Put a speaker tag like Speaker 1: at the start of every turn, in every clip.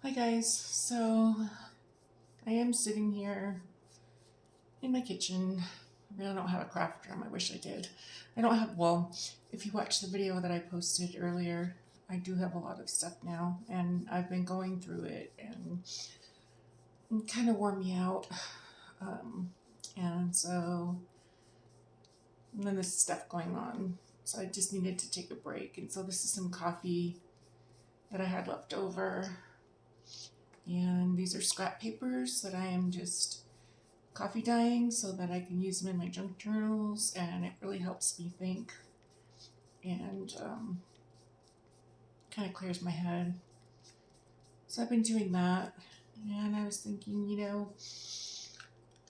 Speaker 1: Hi guys, so I am sitting here in my kitchen. I really don't have a craft room. I wish I did. I don't have, well, if you watch the video that I posted earlier, I do have a lot of stuff now, and I've been going through it, and it kind of wore me out. Um, and so, and then this stuff going on. So I just needed to take a break. And so this is some coffee that I had left over. And these are scrap papers that I am just coffee dyeing so that I can use them in my junk journals, and it really helps me think and kind of clears my head. So I've been doing that, and I was thinking,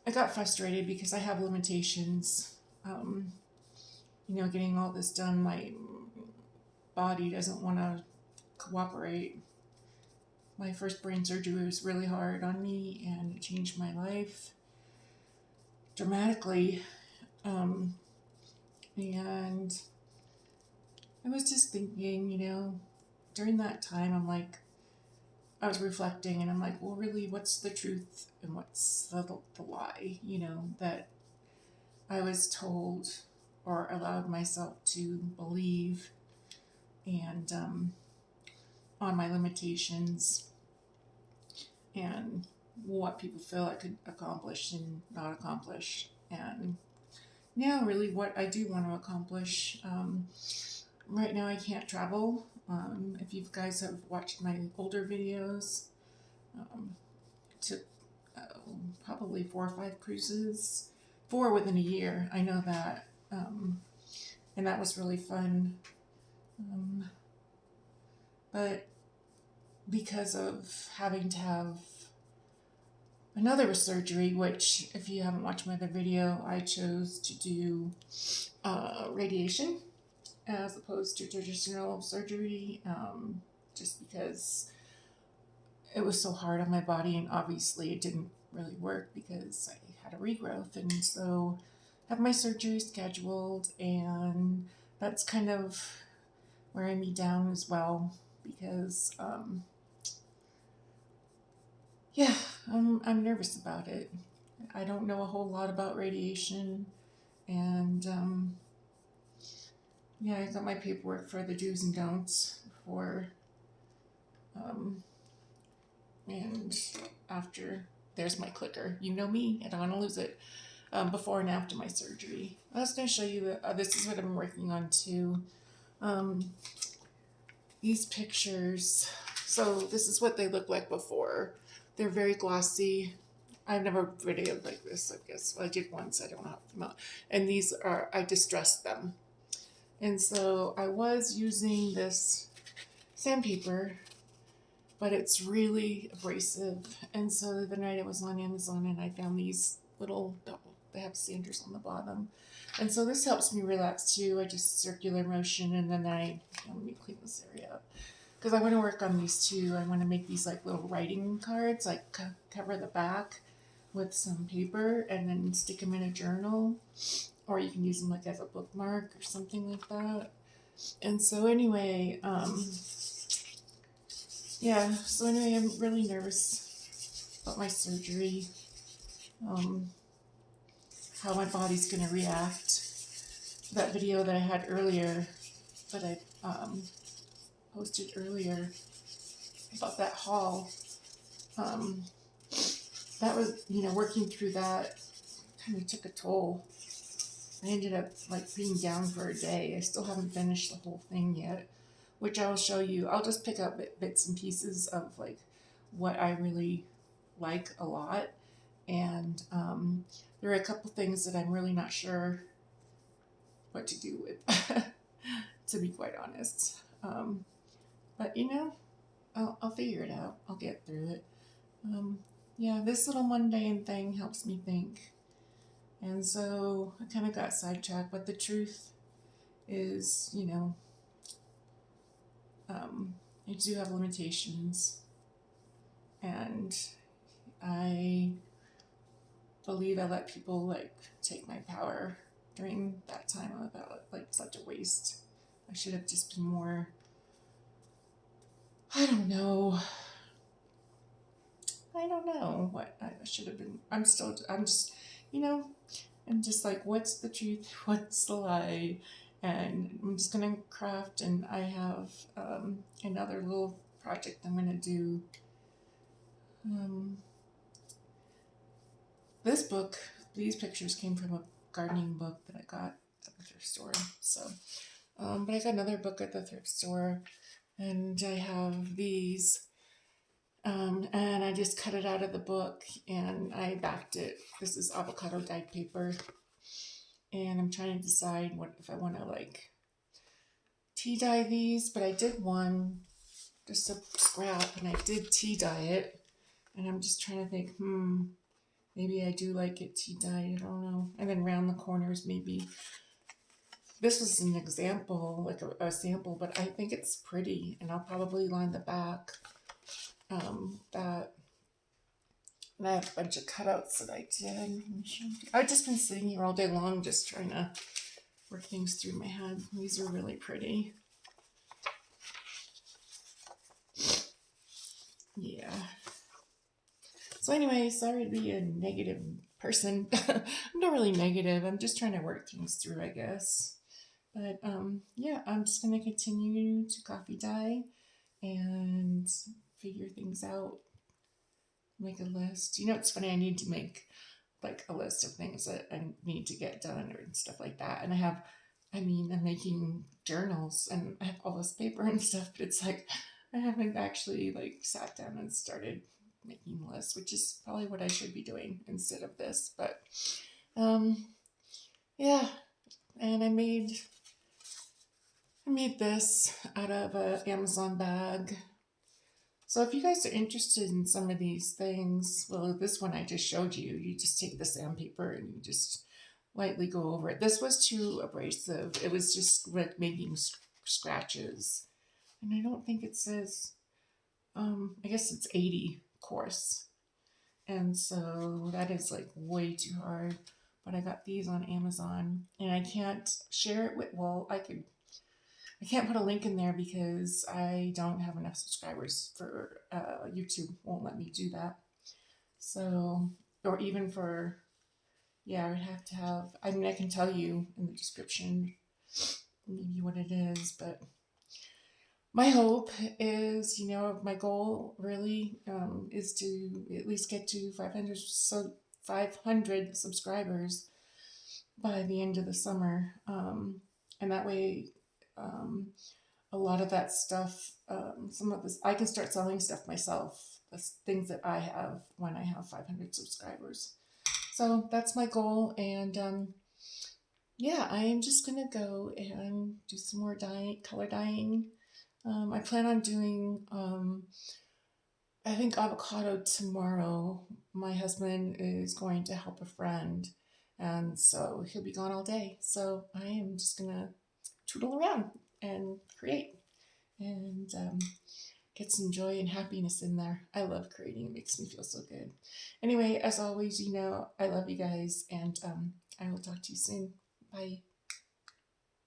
Speaker 1: I got frustrated because I have limitations. Um, getting all this done, my body doesn't want to cooperate. My first brain surgery was really hard on me, and it changed my life dramatically. And I was just thinking, during that time, I was reflecting and I'm like, well, really, what's the truth and what's the lie, that I was told or allowed myself to believe, and on my limitations and what people feel I could accomplish and not accomplish. And now, really, what I do want to accomplish. Right now I can't travel. If you guys have watched my older videos, took probably 4 or 5 cruises, 4 within a year. I know that, and that was really fun. But because of having to have another surgery, which if you haven't watched my other video, I chose to do radiation as opposed to traditional surgery, just because it was so hard on my body, and obviously it didn't really work because I had a regrowth. And so I have my surgery scheduled, and that's kind of wearing me down as well because yeah, I'm nervous about it. I don't know a whole lot about radiation, and yeah, I got my paperwork for the do's and don'ts for um, and after. There's my clicker. You know me, I don't want to lose it. Before and after my surgery. I was going to show you, this is what I'm working on too. Um, these pictures. So this is what they look like before. They're very glossy. I've never videoed like this, I guess. Well, I did once, I don't know how to come out. And these are, I distressed them. And so I was using this sandpaper, but it's really abrasive. And so the night I was on Amazon and I found these little double, they have sanders on the bottom. And so this helps me relax too. I just circular motion, and then let me clean this area up. Because I want to work on these too. I want to make these like little writing cards, like cover the back with some paper and then stick them in a journal. Or you can use them like as a bookmark or something like that. And so anyway, yeah, so anyway, I'm really nervous about my surgery, how my body's going to react. That video that I had earlier, that I posted earlier about that haul, that was, working through that kind of took a toll. I ended up like being down for a day. I still haven't finished the whole thing yet, which I'll show you. I'll just pick up bits and pieces of like what I really like a lot. And there are a couple things that I'm really not sure what to do with, to be quite honest. But I'll figure it out. I'll get through it. Yeah, this little mundane thing helps me think. And so I kind of got sidetracked, but the truth is, I do have limitations, and I believe I let people like take my power during that time. I felt like such a waste. I should have just been more, I don't know, know what I should have been. I'm just, you know, I'm just like, what's the truth? What's the lie? And I'm just gonna craft, and I have another little project I'm gonna do. Um, this book, these pictures came from a gardening book that I got at the thrift store. So, but I got another book at the thrift store, and I have these. And I just cut it out of the book and I backed it. This is avocado dyed paper, and I'm trying to decide what if I want to like tea dye these. But I did one just a scrap, and I did tea dye it, and I'm just trying to think, maybe I do like it tea dyed. I don't know. And then round the corners, maybe. This was an example, like a sample, but I think it's pretty, and I'll probably line the back. That And I have a bunch of cutouts that I did. I've just been sitting here all day long just trying to work things through my head. These are really pretty. Yeah. So anyway, sorry to be a negative person. I'm not really negative. I'm just trying to work things through, I guess. But yeah, I'm just going to continue to coffee dye and figure things out. Make a list. You know, it's funny. I need to make like a list of things that I need to get done and stuff like that. And I'm making journals and I have all this paper and stuff, but it's like I haven't actually like sat down and started making lists, which is probably what I should be doing instead of this. But um, yeah, and I made this out of an Amazon bag. So if you guys are interested in some of these things, well, this one I just showed you, you just take the sandpaper and you just lightly go over it. This was too abrasive. It was just like making scratches. And I don't think it says, I guess it's 80 coarse. And so that is like way too hard. But I got these on Amazon and I can't share it with, I can't put a link in there because I don't have enough subscribers for YouTube won't let me do that. So, or even for, yeah, I would have to have, I mean, I can tell you in the description maybe what it is, but my hope is, my goal really is to at least get to 500 subscribers by the end of the summer. And that way, a lot of that stuff, some of this, I can start selling stuff myself, the things that I have when I have 500 subscribers. So that's my goal. And yeah, I am just going to go and do some more color dyeing. I plan on doing, I think avocado tomorrow. My husband is going to help a friend, and so he'll be gone all day. So I am just going to tootle around and create and get some joy and happiness in there. I love creating. It makes me feel so good. Anyway, as always, I love you guys, and I will talk to you soon. Bye.